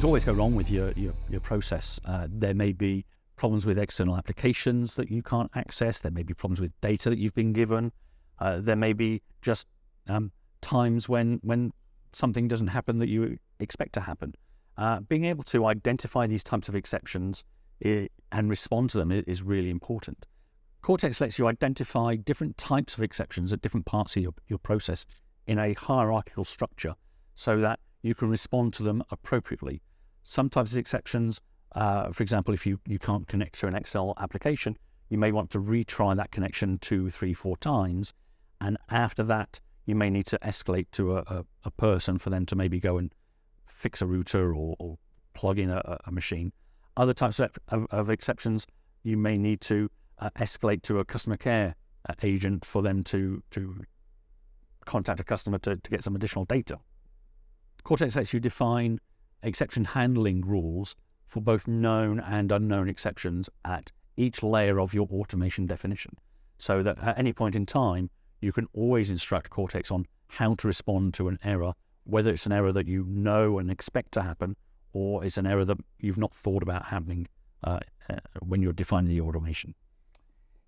Things always go wrong with your process. There may be problems with external applications that you can't access. There may be problems with data that you've been given. There may be just times when something doesn't happen that you expect to happen. Being able to identify these types of exceptions and respond to them is really important. Cortex lets you identify different types of exceptions at different parts of your process in a hierarchical structure so that you can respond to them appropriately. Some types of exceptions, for example, if you can't connect to an Excel application, you may want to retry that connection 2, 3, 4 times. And after that, you may need to escalate to a person for them to maybe go and fix a router or plug in a machine. Other types of exceptions, you may need to escalate to a customer care agent for them to contact a customer to get some additional data. Cortex lets you define exception handling rules for both known and unknown exceptions at each layer of your automation definition, so that at any point in time, you can always instruct Cortex on how to respond to an error, whether it's an error that you know and expect to happen, or it's an error that you've not thought about happening when you're defining the automation.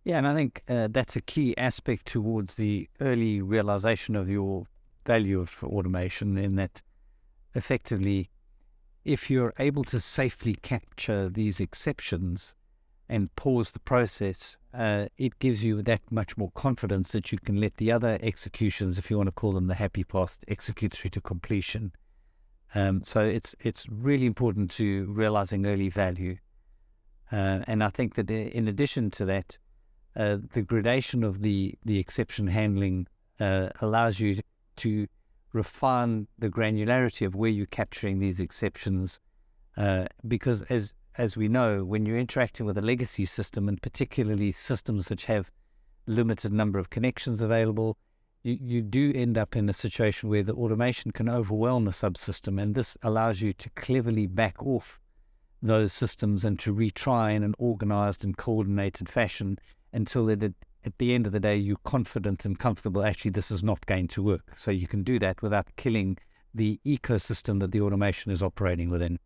Yeah, and I think that's a key aspect towards the early realization of your value of automation, in that effectively, if you're able to safely capture these exceptions and pause the process, it gives you that much more confidence that you can let the other executions, if you want to call them the happy path, execute through to completion. So it's really important to realizing early value. And I think that in addition to that, the gradation of the exception handling allows you to refine the granularity of where you're capturing these exceptions, because as we know, when you're interacting with a legacy system, and particularly systems which have limited number of connections available, you do end up in a situation where the automation can overwhelm the subsystem, and this allows you to cleverly back off those systems and to retry in an organized and coordinated fashion until at the end of the day, you're confident and comfortable, actually, this is not going to work. So you can do that without killing the ecosystem that the automation is operating within.